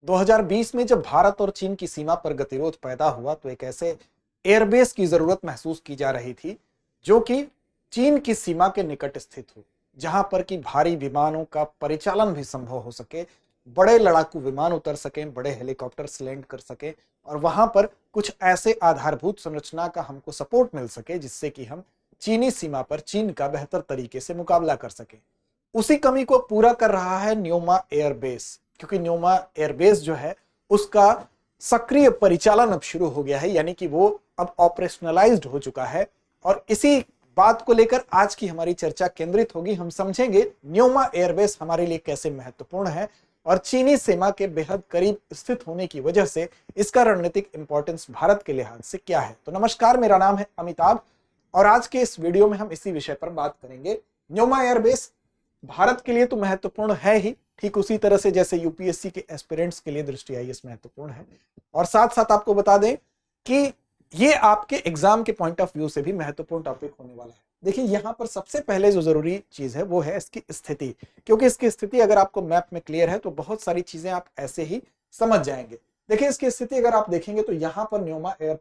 2020 में जब भारत और चीन की सीमा पर गतिरोध पैदा हुआ तो एक ऐसे एयरबेस की जरूरत महसूस की जा रही थी जो कि चीन की सीमा के निकट स्थित हो, जहां पर कि भारी विमानों का परिचालन भी संभव हो सके, बड़े लड़ाकू विमान उतर सकें, बड़े हेलीकॉप्टर्स लैंड कर सके और वहां पर कुछ ऐसे आधारभूत संरचना का हमको सपोर्ट मिल सके जिससे कि हम चीनी सीमा पर चीन का बेहतर तरीके से मुकाबला कर सके। उसी कमी को पूरा कर रहा है न्योमा एयरबेस, क्योंकि न्योमा एयरबेस जो है उसका सक्रिय परिचालन अब शुरू हो गया है, यानी कि वो अब ऑपरेशनलाइज्ड हो चुका है। और इसी बात को लेकर आज की हमारी चर्चा केंद्रित होगी। हम समझेंगे न्योमा एयरबेस हमारे लिए कैसे महत्वपूर्ण है और चीनी सीमा के बेहद करीब स्थित होने की वजह से इसका रणनीतिक इंपॉर्टेंस भारत के लिहाज से क्या है। तो नमस्कार, मेरा नाम है अमिताभ और आज के इस वीडियो में हम इसी विषय पर बात करेंगे। न्योमा एयरबेस भारत के लिए तो महत्वपूर्ण है ही, ठीक उसी तरह से जैसे यूपीएससी के एस्पिरेंट्स के लिए दृष्टि आईएएस महत्वपूर्ण है, और साथ साथ आपको बता दें कि ये आपके एग्जाम के पॉइंट ऑफ व्यू से भी महत्वपूर्ण टॉपिक होने वाला है। देखिए, यहां पर सबसे पहले जो जरूरी चीज है वो है इसकी स्थिति, क्योंकि इसकी स्थिति अगर आपको मैप में क्लियर है तो बहुत सारी चीजें आप ऐसे ही समझ जाएंगे। देखिए, इसकी स्थिति अगर आप देखेंगे तो यहाँ पर न्योमा एयर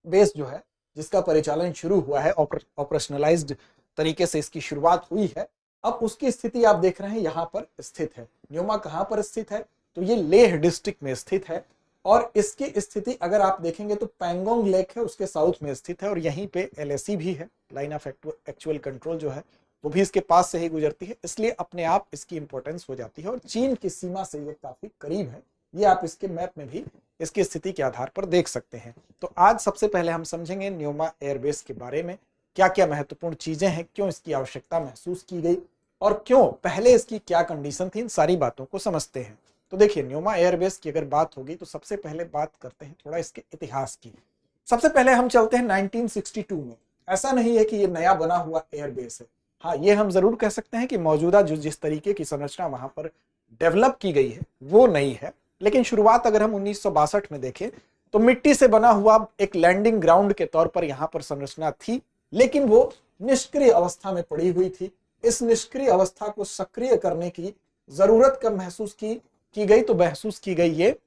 बेस जो है, जिसका परिचालन शुरू हुआ है, ऑपरेशनलाइज्ड तरीके से इसकी शुरुआत हुई है, अब उसकी स्थिति आप देख रहे हैं यहां पर स्थित है। न्योमा कहां पर स्थित है? तो ये लेह डिस्ट्रिक्ट में स्थित है और इसकी स्थिति अगर आप देखेंगे तो पैंगोंग लेक है उसके साउथ में स्थित है और यहीं पे एलएसी भी है, लाइन ऑफ एक्चुअल कंट्रोल जो है वो भी इसके पास से ही गुजरती है, इसलिए अपने आप इसकी इंपॉर्टेंस हो जाती है और चीन की सीमा से ये काफी करीब है। ये आप इसके मैप में भी इसकी स्थिति के आधार पर देख सकते हैं। तो आज सबसे पहले हम समझेंगे न्योमा एयरबेस के बारे में, क्या क्या महत्वपूर्ण चीजें हैं, क्यों इसकी आवश्यकता महसूस की गई और क्यों पहले इसकी क्या कंडीशन थी, इन सारी बातों को समझते हैं। तो देखिए, न्योमा एयरबेस की अगर बात होगी तो सबसे पहले बात करते हैं थोड़ा इसके इतिहास की। सबसे पहले हम चलते हैं 1962 में। ऐसा नहीं है कि ये नया बना हुआ एयरबेस है, हाँ ये हम जरूर कह सकते हैं कि मौजूदा जो जिस तरीके की संरचना वहां पर डेवलप की गई है वो नई है, लेकिन शुरुआत अगर हम 1962 में देखें तो मिट्टी से बना हुआ एक लैंडिंग ग्राउंड के तौर पर यहां पर संरचना थी, लेकिन वो निष्क्रिय अवस्था में पड़ी हुई थी। इस निष्क्रिय अवस्था को सक्रिय करने की जरूरत कब महसूस की गई? तो महसूस की गई ये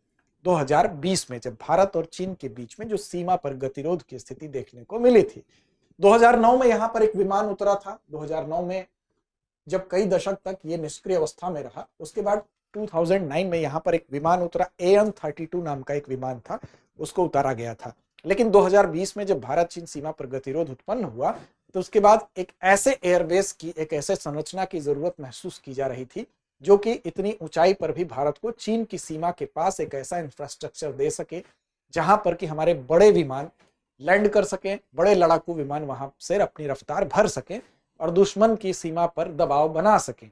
2020 में, जब भारत और चीन के बीच में जो सीमा पर गतिरोध की स्थिति देखने को मिली थी। 2009 में यहां पर एक विमान उतरा था। 2009 में जब कई दशक तक ये निष्क्रिय अवस्था में रहा, उसके बाद 2009 में यहां पर एक विमान उतरा, AN-32 नाम का एक विमान था, उसको उतारा गया था। लेकिन 2020 में जब भारत चीन सीमा पर गतिरोध उत्पन्न हुआ तो उसके बाद एक ऐसे एयरबेस की, एक ऐसे संरचना की जरूरत महसूस की जा रही थी जो कि इतनी ऊंचाई पर भी भारत को चीन की सीमा के पास एक ऐसा इंफ्रास्ट्रक्चर दे सके जहां पर कि हमारे बड़े विमान लैंड कर सकें, बड़े लड़ाकू विमान वहां से अपनी रफ्तार भर सकें और दुश्मन की सीमा पर दबाव बना सकें।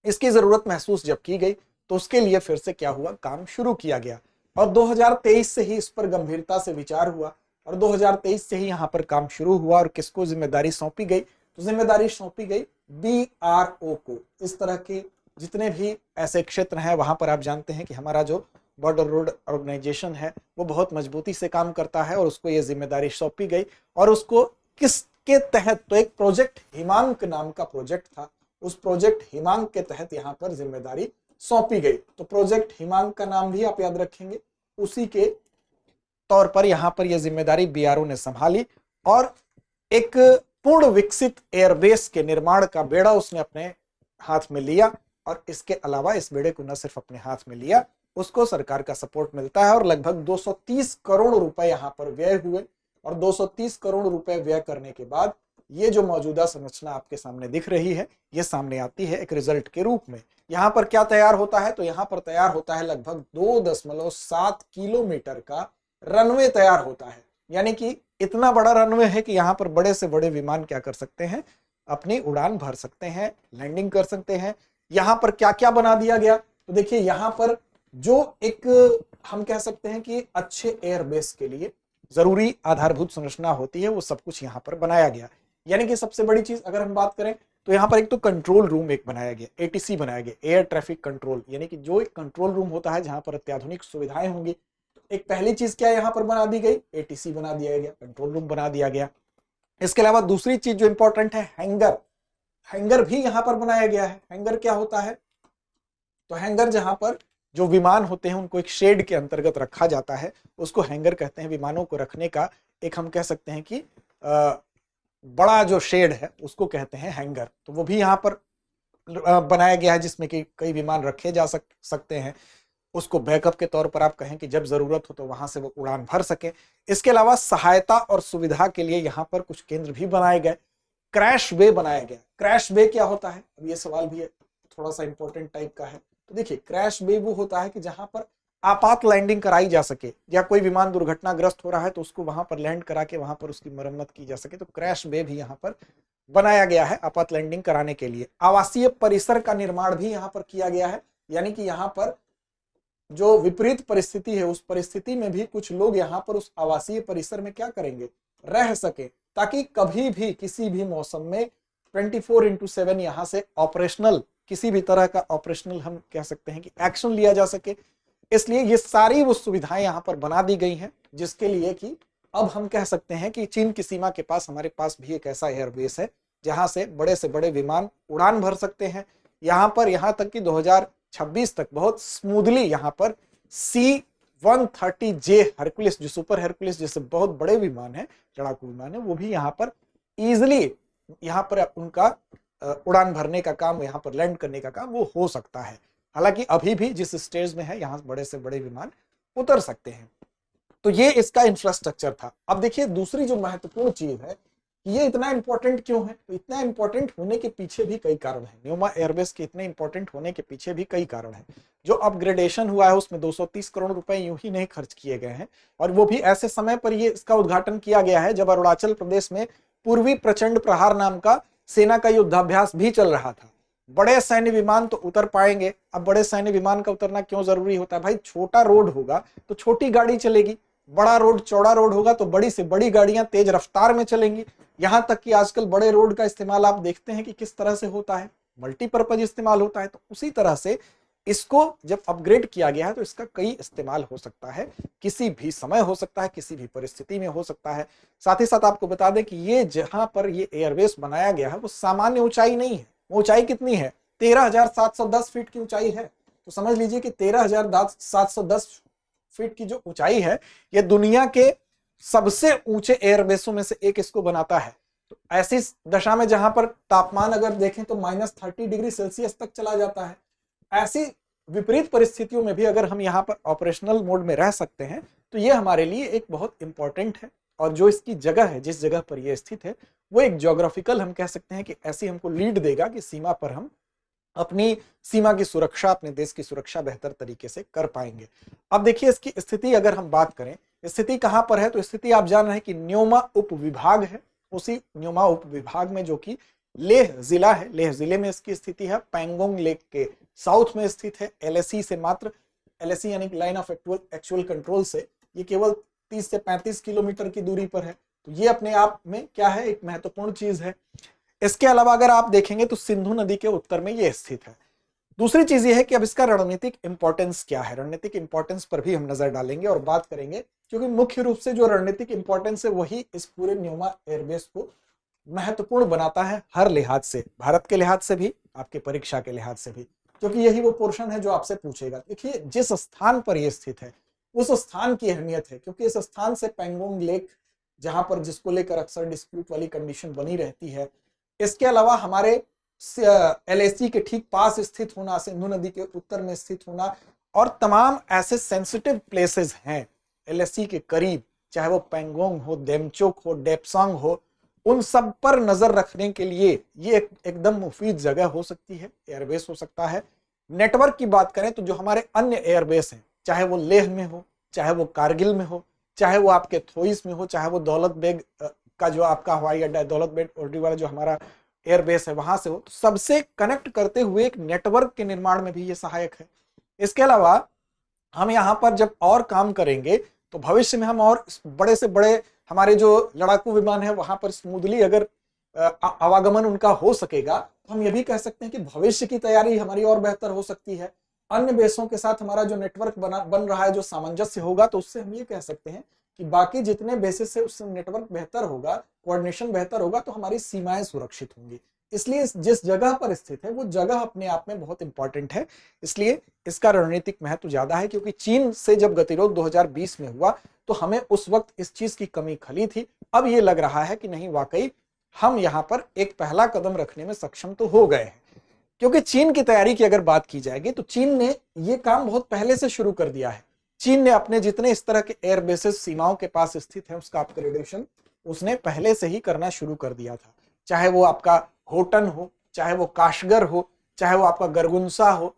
इसकी जरूरत महसूस जब की गई तो उसके लिए फिर से क्या हुआ, काम शुरू किया गया और 2023 से ही इस पर गंभीरता से विचार हुआ और 2023 से ही यहाँ पर काम शुरू हुआ। और किसको जिम्मेदारी सौंपी गई? तो जिम्मेदारी सौंपी गई BRO को। इस तरह के जितने भी ऐसे क्षेत्र हैं वहां पर आप जानते हैं कि हमारा जो बॉर्डर रोड ऑर्गेनाइजेशन है वो बहुत मजबूती से काम करता है और उसको ये जिम्मेदारी सौंपी गई। और उसको किसके तहत? तो एक प्रोजेक्ट हिमांक नाम का प्रोजेक्ट था, उस प्रोजेक्ट हिमांक के तहत यहाँ पर जिम्मेदारी सौंपी गई। तो प्रोजेक्ट हिमांक का नाम भी आप याद रखेंगे, उसी के तौर पर यहां पर यह जिम्मेदारी BRO ने संभाली और एक पूर्ण विकसित एयरबेस के निर्माण का बेड़ा उसने अपने हाथ में लिया। और इसके अलावा इस बेड़े को न सिर्फ अपने हाथ में लिया, उसको सरकार का सपोर्ट मिलता है और लगभग 230 करोड़ रुपए यहां पर व्यय हुए। और 230 करोड़ रुपए व्यय करने के बाद ये जो मौजूदा संरचना आपके सामने दिख रही है, ये सामने आती है एक रिजल्ट के रूप में। यहां पर क्या तैयार होता है? तो यहां पर तैयार होता है लगभग 2.7 किलोमीटर का रनवे तैयार होता है। यानी कि इतना बड़ा रनवे है कि यहाँ पर बड़े से बड़े विमान क्या कर सकते हैं, अपनी उड़ान भर सकते हैं, लैंडिंग कर सकते हैं। यहाँ पर क्या क्या बना दिया गया? तो देखिए, यहाँ पर जो एक हम कह सकते हैं कि अच्छे एयरबेस के लिए जरूरी आधारभूत संरचना होती है वो सब कुछ यहाँ पर बनाया गया। यानी कि सबसे बड़ी चीज अगर हम बात करें तो यहाँ पर एक तो कंट्रोल रूम एक बनाया गया, ATC बनाया गया, एयर ट्रैफिक कंट्रोल, यानी कि जो एक कंट्रोल रूम होता है जहां पर अत्याधुनिक सुविधाएं होंगी। एक पहली चीज क्या यहां पर बना दी गई? ATC बना दिया गया, कंट्रोल रूम बना दिया गया। इसके अलावा दूसरी चीज जो इंपॉर्टेंट है, हैंगर। हैंगर भी यहां पर बनाया गया है। हैंगर क्या होता है? तो हैंगर जहां पर जो विमान होते हैं उनको एक शेड के अंतर्गत रखा जाता है, उसको हैंगर कहते हैं। विमानों को रखने का एक हम कह सकते हैं कि बड़ा जो शेड है उसको कहते हैं हैंगर। तो वो भी यहाँ पर बनाया गया है जिसमें कि कई विमान रखे जा सकते हैं। उसको बैकअप के तौर पर आप कहें कि जब जरूरत हो तो वहां से वो उड़ान भर सके। इसके अलावा सहायता और सुविधा के लिए यहाँ पर कुछ केंद्र भी बनाए गए। क्रैश बे बनाया गया। क्रैश बे क्या होता है, अब ये सवाल भी थोड़ा सा इंपॉर्टेंट टाइप का है। तो देखिए, क्रैश बे वो होता है कि जहां पर आपात लैंडिंग कराई जा सके, या कोई विमान दुर्घटनाग्रस्त हो रहा है तो उसको वहां पर लैंड करा के वहां पर उसकी मरम्मत की जा सके। तो क्रैश बे भी यहाँ पर बनाया गया है आपात लैंडिंग कराने के लिए। आवासीय परिसर का निर्माण भी यहाँ पर किया गया है, यानी कि यहाँ पर जो विपरीत परिस्थिति है उस परिस्थिति में भी कुछ लोग यहाँ पर उस आवासीय परिसर में क्या करेंगे, रह सके, ताकि कभी भी किसी भी मौसम में 24/7 यहाँ से ऑपरेशनल, किसी भी तरह का ऑपरेशनल हम कह सकते हैं कि एक्शन लिया जा सके। इसलिए ये सारी वो सुविधाएं यहाँ पर बना दी गई हैं, जिसके लिए कि अब हम कह सकते हैं कि चीन की सीमा के पास हमारे पास भी एक ऐसा एयरबेस है जहां से बड़े विमान उड़ान भर सकते हैं। यहाँ तक कि 2026 तक बहुत स्मूथली यहाँ पर C-130J हरकुलिस, जो सुपर हरकुलिस जैसे बहुत बड़े विमान है, लड़ाकू विमान है, वो भी यहाँ पर इजिली यहाँ पर उनका उड़ान भरने का काम, यहाँ पर लैंड करने का काम वो हो सकता है। हालांकि अभी भी जिस स्टेज में है यहाँ बड़े से बड़े विमान उतर सकते हैं। तो ये इसका इंफ्रास्ट्रक्चर था। अब देखिए, दूसरी जो महत्वपूर्ण चीज है, ये इतना इंपॉर्टेंट क्यों है, तो इतना इंपॉर्टेंट होने के पीछे भी कई कारण है। न्यूमा एयरबेस के इतने इंपॉर्टेंट होने के पीछे भी कई कारण है। जो अपग्रेडेशन हुआ है उसमें 230 करोड़ रुपए यूं ही नहीं खर्च किए गए हैं, और वो भी ऐसे समय पर ये इसका उद्घाटन किया गया है जब अरुणाचल प्रदेश में पूर्वी प्रचंड प्रहार नाम का सेना का युद्धाभ्यास भी चल रहा था। बड़े सैन्य विमान तो उतर पाएंगे। अब बड़े सैन्य विमान का उतरना क्यों जरूरी होता है, भाई छोटा रोड होगा तो छोटी गाड़ी चलेगी, बड़ा रोड चौड़ा रोड होगा तो बड़ी से बड़ी गाड़ियां तेज रफ्तार में चलेंगी। यहां तक कि आजकल बड़े रोड का इस्तेमाल आप देखते हैं कि किस तरह से होता है, मल्टीपर्पज इस्तेमाल होता है। तो उसी तरह से इसको जब अपग्रेड किया गया है तो इसका कई इस्तेमाल हो सकता है, किसी भी समय हो सकता है, किसी भी परिस्थिति में हो सकता है। साथ ही साथ आपको बता दें कि ये जहां पर ये एयरबेस बनाया गया है वो सामान्य ऊंचाई नहीं है। ऊंचाई कितनी है, 13,710 फीट की ऊंचाई है। तो समझ लीजिए कि 13,710 फीट की जो ऊंचाई है, ये दुनिया के सबसे ऊंचे एयरबेसों में से एक इसको बनाता है। तो ऐसी दशा में जहां पर तापमान अगर देखें तो -30 डिग्री सेल्सियस तक चला जाता है, ऐसी विपरीत परिस्थितियों में भी अगर हम यहाँ पर ऑपरेशनल मोड में रह सकते हैं तो ये हमारे लिए एक बहुत इंपॉर्टेंट है। और जो इसकी जगह है, जिस जगह पर यह स्थित है, वो एक ज्योग्राफिकल हम कह सकते हैं कि ऐसी हमको लीड देगा कि सीमा पर हम अपनी सीमा की सुरक्षा, अपने देश की सुरक्षा बेहतर तरीके से कर पाएंगे। अब देखिए, इसकी स्थिति अगर हम बात करें, स्थिति कहां पर है, तो स्थिति आप जान रहे हैं कि न्योमा उप विभाग है। उसी न्योमा उप विभाग में जो कि लेह जिला है, लेह जिले में इसकी स्थिति है। पैंगोंग लेक के साउथ में स्थित है। एलएसी से मात्र, एलएसी यानी लाइन ऑफ एक्चुअल कंट्रोल से ये केवल 30 से 35 किलोमीटर की दूरी पर है। तो ये अपने आप में क्या है, एक महत्वपूर्ण चीज है। इसके अलावा अगर आप देखेंगे तो सिंधु नदी के उत्तर में ये स्थित है। दूसरी चीज ये है कि अब इसका रणनीतिक इंपॉर्टेंस क्या है, रणनीतिक इंपॉर्टेंस पर भी हम नजर डालेंगे और बात करेंगे, क्योंकि मुख्य रूप से जो रणनीतिक इंपॉर्टेंस है वही इस पूरे न्योमा एयरबेस को महत्वपूर्ण बनाता है, हर लिहाज से, भारत के लिहाज से भी, आपके परीक्षा के लिहाज से भी, क्योंकि यही वो पोर्शन है जो आपसे पूछेगा। देखिए, जिस स्थान पर यह स्थित है उस स्थान की अहमियत है, क्योंकि इस स्थान से पैंगोंग लेक, जहां पर जिसको लेकर अक्सर डिस्प्यूट वाली कंडीशन बनी रहती है, इसके अलावा हमारे एलएसी के ठीक पास स्थित होना, सिंधु नदी के उत्तर में स्थित होना, और तमाम ऐसे सेंसिटिव प्लेसेस हैं एलएसी के करीब, चाहे वो पैंगोंग हो, डेमचोक हो, डेपसांग हो, उन सब पर नजर रखने के लिए ये एकदम मुफीद जगह हो सकती है, एयरबेस हो सकता है। नेटवर्क की बात करें तो जो हमारे अन्य एयरबेस हैं, चाहे वो लेह में हो, चाहे वो कारगिल में हो, चाहे वो आपके थोइस में हो, चाहे वो दौलत बेग का जो आपका हवाई अड्डा है, दौलत बेग ओरडी वाला जो हमारा एयरबेस है वहां से हो, तो सबसे कनेक्ट करते हुए एक नेटवर्क के निर्माण में भी ये सहायक है। इसके अलावा हम यहाँ पर जब और काम करेंगे तो भविष्य में हम और बड़े से बड़े हमारे जो लड़ाकू विमान है वहां पर स्मूथली अगर आवागमन उनका हो सकेगा, तो हम ये भी कह सकते हैं कि भविष्य की तैयारी हमारी और बेहतर हो सकती है। अन्य बेसों के साथ हमारा जो नेटवर्क बन रहा है, जो सामंजस्य होगा, तो उससे हम ये कह सकते हैं कि बाकी जितने बेसिस से उससे नेटवर्क बेहतर होगा, कोऑर्डिनेशन बेहतर होगा, तो हमारी सीमाएं सुरक्षित होंगी। इसलिए जिस जगह पर स्थित है वो जगह अपने आप में बहुत इंपॉर्टेंट है, इसलिए इसका रणनीतिक महत्व ज्यादा है। क्योंकि चीन से जब गतिरोध 2020 में हुआ तो हमें उस वक्त इस चीज की कमी खली थी। अब ये लग रहा है कि नहीं, वाकई हम यहां पर एक पहला कदम रखने में सक्षम तो हो गए हैं। क्योंकि चीन की तैयारी की अगर बात की जाएगी तो चीन ने ये काम बहुत पहले से शुरू कर दिया है। चीन ने अपने जितने इस तरह के एयर बेसेस सीमाओं के पास स्थित है उसका अपग्रेडेशन उसने पहले से ही करना शुरू कर दिया था। चाहे वो आपका होटन हो, चाहे वो काशगर हो, चाहे वो आपका गरगुंसा हो,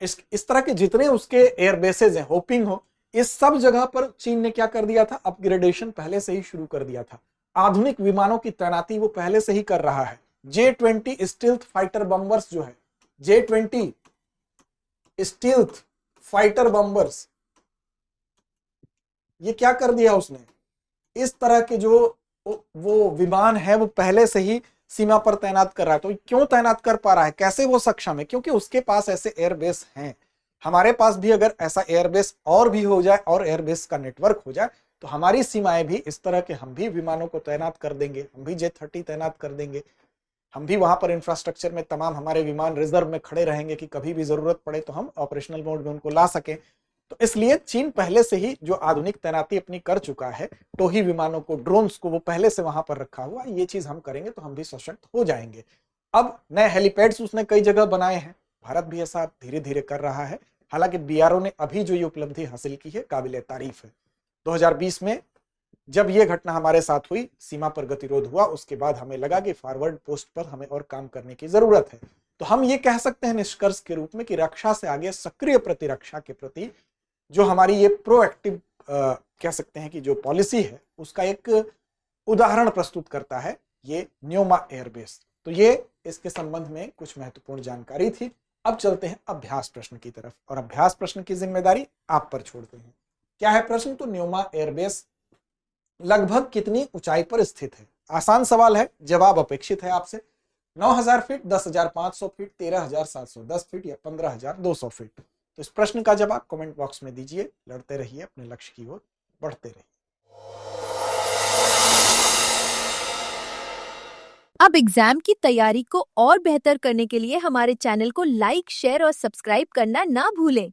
इस तरह के जितने उसके एयर बेसेस हैं, होपिंग हो, इस सब जगह पर चीन ने क्या कर दिया था, अपग्रेडेशन पहले से ही शुरू कर दिया था। आधुनिक विमानों की तैनाती वो पहले से ही कर रहा है। J-20 स्टील्थ फाइटर बम्बर्स जो है, J-20 स्टील्थ फाइटर बम्बर्स, ये क्या कर दिया उसने, इस तरह के जो वो विमान है वो पहले से ही सीमा पर तैनात कर रहा है। तो क्यों तैनात कर पा रहा है, कैसे वो सक्षम है? क्योंकि उसके पास ऐसे एयरबेस हैं। हमारे पास भी अगर ऐसा एयरबेस और भी हो जाए और एयरबेस का नेटवर्क हो जाए तो हमारी सीमाएं भी इस तरह के, हम भी विमानों को तैनात कर देंगे, हम भी J-30 तैनात कर देंगे, हम भी वहां पर इंफ्रास्ट्रक्चर में तमाम हमारे विमान रिजर्व में खड़े रहेंगे कि कभी भी जरूरत पड़े तो हम ऑपरेशनल मोड में उनको ला सकें। तो इसलिए चीन पहले से ही जो आधुनिक तैनाती अपनी कर चुका है, टोही विमानों को, ड्रोन्स को, वो पहले से वहां पर रखा हुआ, ये चीज हम करेंगे तो हम भी सशक्त हो जाएंगे। अब नए हेलीपैड्स उसने कई जगह बनाए हैं, भारत भी ऐसा धीरे धीरे कर रहा है। हालांकि बीआरओ ने अभी जो ये उपलब्धि हासिल की है काबिले तारीफ है। 2020 में जब ये घटना हमारे साथ हुई, सीमा पर गतिरोध हुआ, उसके बाद हमें लगा कि फॉरवर्ड पोस्ट पर हमें और काम करने की जरूरत है। तो हम ये कह सकते हैं निष्कर्ष के रूप में कि रक्षा से आगे सक्रिय प्रतिरक्षा के प्रति जो हमारी ये प्रोएक्टिव कह सकते हैं कि जो पॉलिसी है उसका एक उदाहरण प्रस्तुत करता है ये न्योमा एयरबेस। तो ये इसके संबंध में कुछ महत्वपूर्ण जानकारी थी। अब चलते हैं अभ्यास प्रश्न की तरफ, और अभ्यास प्रश्न की जिम्मेदारी आप पर छोड़ते हैं। क्या है प्रश्न? तो न्योमा एयरबेस लगभग कितनी ऊंचाई पर स्थित है? आसान सवाल है, जवाब अपेक्षित है आपसे। 9000 फीट, 10,500 फीट, 13,710 फीट या 15,200 फीट? तो इस प्रश्न का जवाब कमेंट बॉक्स में दीजिए। लड़ते रहिए, अपने लक्ष्य की ओर बढ़ते रहिए। अब एग्जाम की तैयारी को और बेहतर करने के लिए हमारे चैनल को लाइक, शेयर और सब्सक्राइब करना ना भूलें।